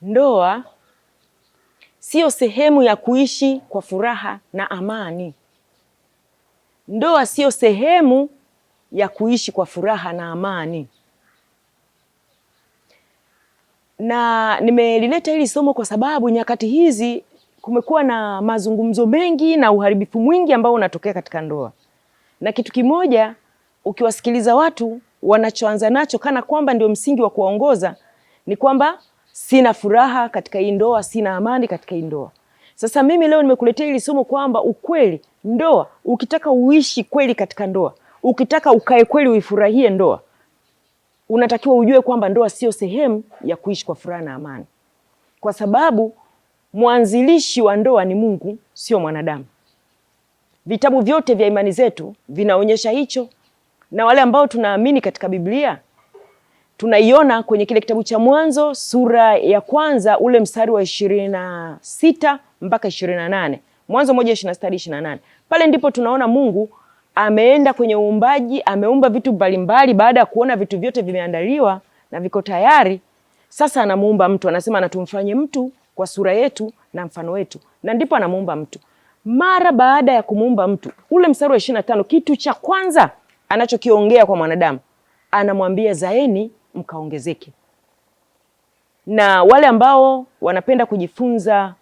Ndoa sio sehemu ya kuishi kwa furaha na amani. Ndoa sio sehemu ya kuishi kwa furaha na amani. Na nimelileta hili somo kwa sababu nyakati hizi kumekuwa na mazungumzo mengi na uharibifu mwingi ambao unatokea katika ndoa. Na kitu kimoja ukiwasikiliza watu wanachoanza nacho kana kwamba ndio msingi wa kuwaongoza ni kwamba sina furaha katika hii ndoa, sina amani katika hii ndoa. Sasa mimi leo nimekuletea hili somo kwamba ukweli ndoa, ukitaka uishi kweli katika ndoa, ukitaka ukae kweli uifurahie ndoa, unatakiwa ujue kwamba ndoa sio sehemu ya kuishi kwa furaha na amani. Kwa sababu mwanzilishi wa ndoa ni Mungu, sio mwanadamu. Vitabu vyote vya imani zetu vinaonyesha hicho, na wale ambao tunaamini katika Biblia tunaiona kwenye kile kitabu cha Mwanzo sura ya kwanza ule mstari wa 26 mpaka 28. Mwanzo 1:26-28. Pale ndipo tunaona Mungu ameenda kwenye uumbaji, ameumba vitu mbalimbali. Baada ya kuona vitu vyote vimeandaliwa na viko tayari, sasa anamuumba mtu. Anasema na tumfanye mtu kwa sura yetu na mfano wetu. Na ndipo anamuumba mtu. Mara baada ya kumuumba mtu, ule mstari wa 25, kitu cha kwanza anachokiongea kwa mwanadamu, anamwambia zaeni mkaongezeke. Na wale ambao wanapenda kujifunza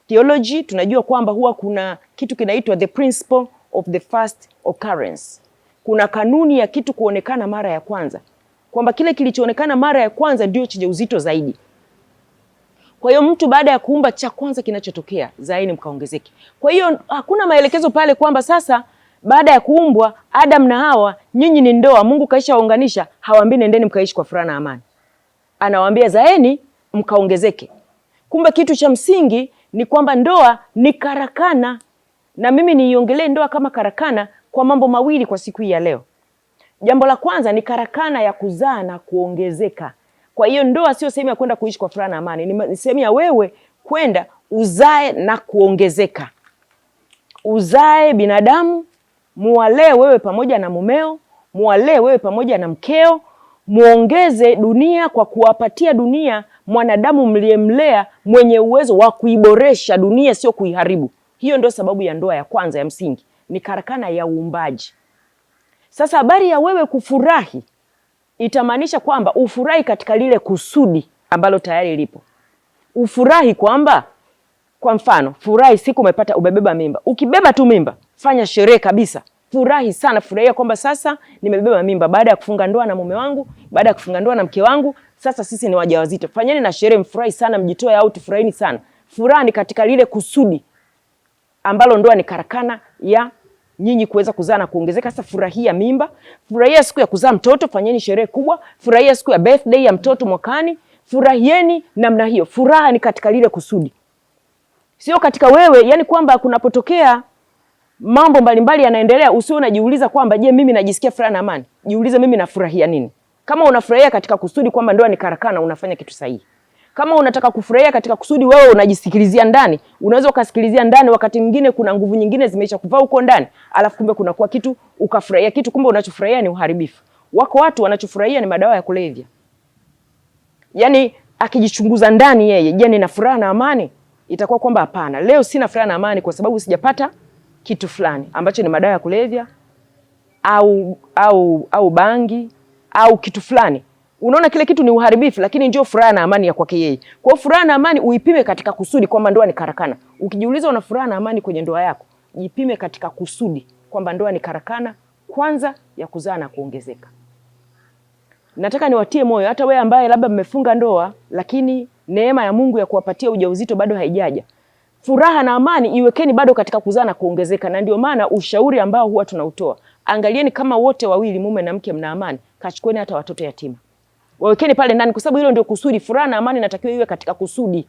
theology, tunajua kwamba huwa kuna kitu kinaitwa the principle of the first occurrence. Kuna kanuni ya kitu kuonekana mara ya kwanza, kwamba kile kilichoonekana mara ya kwanza ndio chenye uzito zaidi. Kwa hiyo mtu baada ya kuumba, cha kwanza kinachotokea, zaeni mkaongezeke. Kwa hiyo hakuna maelekezo pale kwamba sasa baada ya kuumbwa Adam na Hawa, nyinyi ni ndoa, Mungu kaisha waunganisha, hawaambii nendeni mkaishi kwa furaha na amani. Anawaambia zaeni mkaongezeke. Kumbe kitu cha msingi ni kwamba ndoa ni karakana, na mimi niiongelee ndoa kama karakana kwa mambo mawili kwa siku hii ya leo. Jambo la kwanza ni karakana ya kuzaa na kuongezeka. Kwa hiyo ndoa sio sehemu ya kwenda kuishi kwa furaha na amani, ni sehemu ya wewe kwenda uzae na kuongezeka. Uzae binadamu, muwalee wewe pamoja na mumeo, muwalee wewe pamoja na mkeo, muongeze dunia kwa kuwapatia dunia mwanadamu mliyemlea mwenye uwezo wa kuiboresha dunia, sio kuiharibu. Hiyo ndio sababu ya ndoa ya kwanza ya msingi, ni karakana ya uumbaji. Sasa habari ya wewe kufurahi itamaanisha kwamba ufurahi katika lile kusudi ambalo tayari lipo. Ufurahi kwamba, kwa mfano, furahi siku umebeba mimba. Ukibeba tu mimba, fanya sherehe kabisa. Furahi sana, furahia kwamba sasa nimebeba mimba baada ya kufunga ndoa na mume wangu, baada ya kufunga ndoa na mke wangu, sasa sisi ni wajawazito. Fanyeni na sherehe, mfurahi sana, mjitoe out, furahini sana. Furaha ni katika lile kusudi ambalo ndoa ni karakana ya nyinyi kuweza kuzaa na kuongezeka. Sasa furahia mimba, furahia siku ya kuzaa mtoto, fanyeni sherehe kubwa, furahia siku ya birthday ya mtoto mwakani, furahieni namna hiyo. Furaha ni katika lile kusudi, sio katika wewe, yani kwamba kunapotokea mambo mbalimbali yanaendelea usio unajiuliza kwamba je, mimi najisikia furaha na amani. Jiulize, mimi nafurahia nini? Kama unafurahia katika kusudi kwamba ndoa ni karakana, unafanya kitu sahihi. Kama unataka kufurahia katika kusudi wewe unajisikilizia ndani, unaweza ukasikilizia ndani, wakati mwingine kuna nguvu nyingine zimeisha kuvaa huko ndani, alafu kumbe kuna kwa kitu ukafurahia kitu, kumbe unachofurahia ni uharibifu. Wako watu wanachofurahia ni madawa ya kulevya. Yaani akijichunguza ndani yeye, je, nina furaha na amani? Itakuwa kwamba hapana, leo sina furaha na amani kwa sababu sijapata kitu fulani ambacho ni madawa ya kulevya au bangi au kitu fulani. Unaona kile kitu ni uharibifu, lakini ndio furaha na amani ya kwake yeye. Kwa furaha na amani uipime katika kusudi kwamba ndoa ni karakana. Ukijiuliza una furaha na amani kwenye ndoa yako, jipime katika kusudi kwamba ndoa ni karakana kwanza ya kuzaa na kuongezeka. Nataka niwatie moyo hata wewe ambaye labda mmefunga ndoa lakini neema ya Mungu ya kuwapatia ujauzito bado haijaja. Furaha na amani iwekeni bado katika kuzaa na kuongezeka. Na ndio maana ushauri ambao huwa tunautoa, angalieni kama wote wawili mume na mke mna amani, kachukueni hata watoto yatima, wawekeni pale ndani, kwa sababu hilo ndio kusudi. Furaha na amani inatakiwa iwe katika kusudi,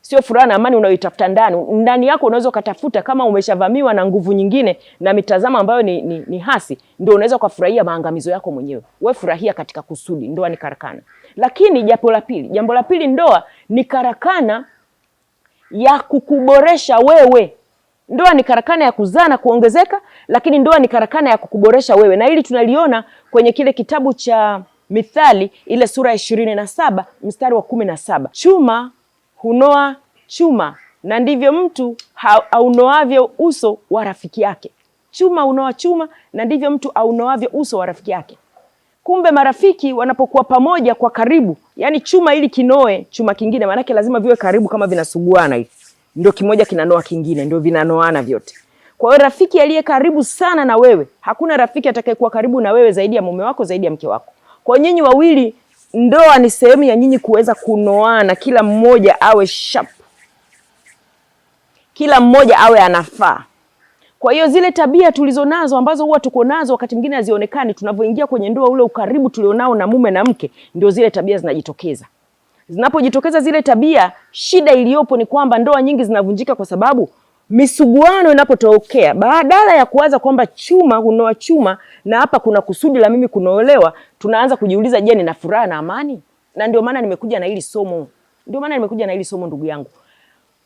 sio furaha na amani unayoitafuta ndani yako. Unaweza ukatafuta kama umeshavamiwa na nguvu nyingine na mitazamo ambayo ni hasi, ndio unaweza kufurahia maangamizo yako mwenyewe. Wewe furahia katika kusudi. Ndoa ni karakana. Lakini jambo la pili, ndoa ni karakana ya kukuboresha wewe. Ndoa ni karakana ya kuzaa na kuongezeka, lakini ndoa ni karakana ya kukuboresha wewe. Na hili tunaliona kwenye kile kitabu cha Mithali ile sura ya 27 mstari wa 17. Chuma hunoa chuma, na ndivyo mtu aunoavyo uso wa rafiki yake. Chuma hunoa chuma, na ndivyo mtu aunoavyo uso wa rafiki yake. Kumbe marafiki wanapokuwa pamoja kwa karibu, yani chuma ili kinoe chuma kingine, maanake lazima viwe karibu kama vinasuguana hivi. Ndio kimoja kinanoa kingine, ndio vinanoana vyote. Kwa hiyo rafiki aliye karibu sana na wewe, hakuna rafiki atakayekuwa karibu na wewe zaidi ya mume wako, zaidi ya mke wako. Kwa nyinyi wawili, ndoa ni sehemu ya nyinyi kuweza kunoana, kila mmoja awe sharp, kila mmoja awe anafaa. Kwa hiyo zile tabia tulizonazo ambazo huwa tuko nazo wakati mwingine hazionekani, tunavyoingia kwenye ndoa, ule ukaribu tulionao na mume na mke, ndio zile tabia zinajitokeza. Zinapojitokeza zile tabia, shida iliyopo ni kwamba ndoa nyingi zinavunjika kwa sababu misuguano inapotokea, badala ya kuanza kwamba chuma hunoa chuma na hapa kuna kusudi la mimi kunolewa, tunaanza kujiuliza, je, nina furaha na amani? Na ndio maana nimekuja na hili somo. Ndugu yangu.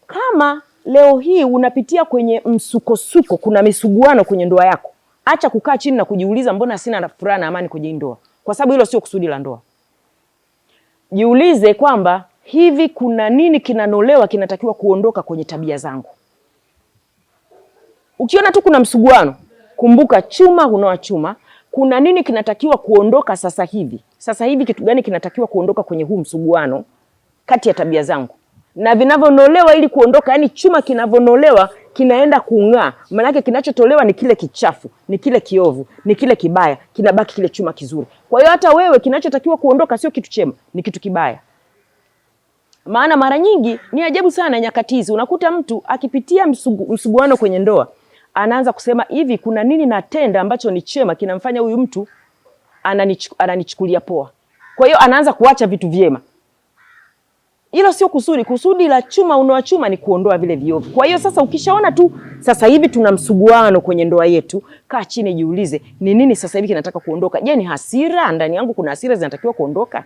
Kama leo hii unapitia kwenye msukosuko, kuna misuguano kwenye ndoa yako, acha kukaa chini na kujiuliza mbona sina furaha na amani kwenye ndoa, kwa sababu hilo sio kusudi la ndoa. Jiulize kwamba hivi kuna nini kinanolewa kinatakiwa kuondoka kwenye tabia zangu. Ukiona tu kuna msuguano, kumbuka chuma hunoa chuma. Kuna nini kinatakiwa kuondoka sasa hivi? Sasa hivi kitu gani kinatakiwa kuondoka kwenye huu msuguano kati ya tabia zangu? Na vinavyonolewa ili kuondoka, yani chuma kinavyonolewa kinaenda kung'aa. Maana kinachotolewa ni kile kichafu, ni kile kiovu, ni kile kibaya, kinabaki kile chuma kizuri. Kwa hiyo hata wewe kinachotakiwa kuondoka sio kitu chema, ni kitu kibaya. Maana mara nyingi ni ajabu sana nyakati hizi unakuta mtu akipitia msuguano kwenye ndoa, anaanza kusema hivi, kuna nini natenda ambacho ni chema kinamfanya huyu mtu ananichukulia poa. Kwa hiyo anaanza kuacha vitu vyema. Hilo sio kusudi. Kusudi la chuma unoa chuma ni kuondoa vile viovu. Kwa hiyo sasa ukishaona tu sasa hivi tuna msuguano kwenye ndoa yetu, kaa chini jiulize, ni nini sasa hivi kinataka kuondoka? Je, ni hasira? Ndani yangu kuna hasira zinatakiwa kuondoka?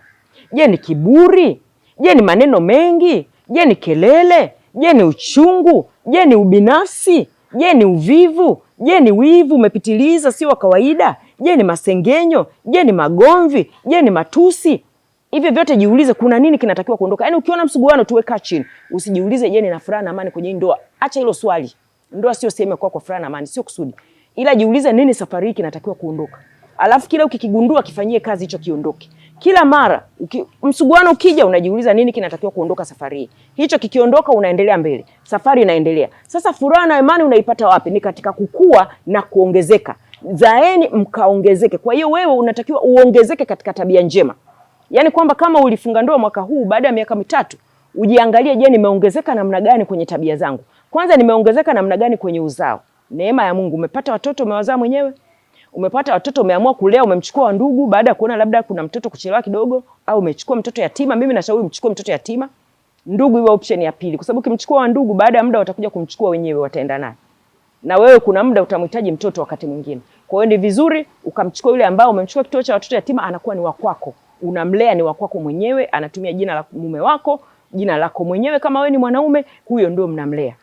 Je, ni kiburi? Je, ni maneno mengi? Je, ni kelele? Je, ni uchungu? Je, ni ubinafsi? Je, ni uvivu? Je, ni wivu umepitiliza sio wa kawaida? Je, ni masengenyo? Je, ni magomvi? Je, ni matusi? Hivyo vyote jiulize, kuna nini kinatakiwa kuondoka? Yaani ukiona msuguano tuweka chini. Usijiulize, je, nina furaha na amani kwenye ndoa? Acha hilo swali. Ndoa sio sehemu kwa furaha na amani, sio kusudi. Ila jiulize nini safari hii kinatakiwa kuondoka. Alafu kila ukikigundua kifanyie kazi hicho kiondoke. Kila mara msuguano ukija unajiuliza nini kinatakiwa kuondoka safari hii. Hicho kikiondoka unaendelea mbele. Safari inaendelea. Sasa furaha na amani unaipata wapi? Ni katika kukua na kuongezeka. Zaeni mkaongezeke. Kwa hiyo wewe unatakiwa uongezeke katika tabia njema. Yaani kwamba kama ulifunga ndoa mwaka huu, baada ya miaka 3, ujiangalie, je, nimeongezeka namna gani kwenye tabia zangu? Kwanza nimeongezeka namna gani kwenye uzao? Neema ya Mungu, umepata watoto umewazaa mwenyewe? Umepata watoto umeamua kulea, umemchukua wa ndugu baada ya kuona labda kuna mtoto kuchelewa kidogo, au umechukua mtoto yatima? Mimi nashauri mchukue mtoto yatima. Ndugu iwe option ya pili, kwa sababu ukimchukua wa ndugu baada ya muda watakuja kumchukua wenyewe, wataenda naye. Na wewe kuna muda utamhitaji mtoto wakati mwingine. Kwa hiyo ni vizuri ukamchukua yule ambao umemchukua kituo cha watoto yatima, anakuwa ni wa kwako. Unamlea, ni wa kwako mwenyewe, anatumia jina la mume wako, jina lako mwenyewe kama wewe ni mwanaume, huyo ndio mnamlea.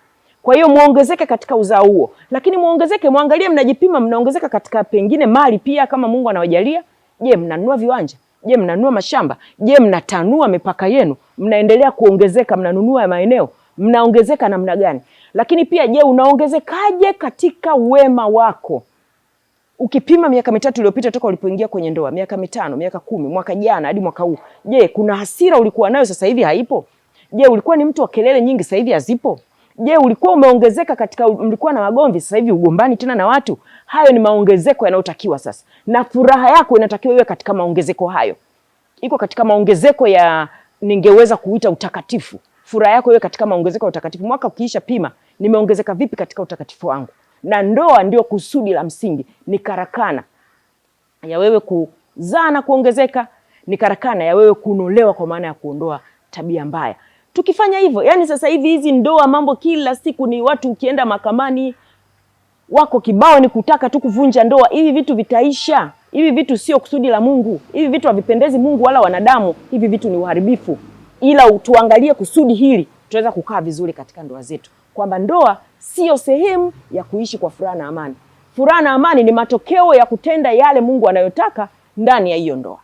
Kwa hiyo muongezeke katika uzao huo. Lakini muongezeke, muangalie mnajipima mnaongezeka katika pengine mali pia kama Mungu anawajalia. Je, mnanunua viwanja? Je, mnanunua mashamba? Je, mnatanua mipaka yenu? Mnaendelea kuongezeka, mnanunua maeneo? Mnaongezeka namna gani? Lakini pia je, unaongezekaje katika wema wako? Ukipima miaka 3 iliyopita toka ulipoingia kwenye ndoa, miaka 5, miaka 10, mwaka jana hadi mwaka huu, je, kuna hasira ulikuwa nayo sasa hivi haipo? Je, ulikuwa ni mtu wa kelele nyingi sasa hivi hazipo? Je, ulikuwa umeongezeka katika mlikuwa na magomvi sasa hivi ugombani tena na watu? Hayo ni maongezeko yanayotakiwa sasa. Na furaha yako inatakiwa iwe katika maongezeko hayo. Iko katika maongezeko ya ningeweza kuita utakatifu. Furaha yako iwe katika maongezeko ya utakatifu. Mwaka ukiisha pima, nimeongezeka vipi katika utakatifu wangu? Na ndoa ndio kusudi la msingi, ni karakana ya wewe kuzaa na kuongezeka, ni karakana ya wewe kunolewa kwa maana ya kuondoa tabia mbaya. Tukifanya hivyo, yani sasa hivi hizi ndoa mambo kila siku ni watu ukienda mahakamani wako kibao ni kutaka tu kuvunja ndoa. Hivi vitu vitaisha. Hivi vitu sio kusudi la Mungu. Hivi vitu havipendezi Mungu wala wanadamu. Hivi vitu ni uharibifu. Ila tuangalie kusudi hili, tutaweza kukaa vizuri katika ndoa zetu. Kwamba ndoa sio sehemu ya kuishi kwa furaha na amani. Furaha na amani ni matokeo ya kutenda yale Mungu anayotaka ndani ya hiyo ndoa.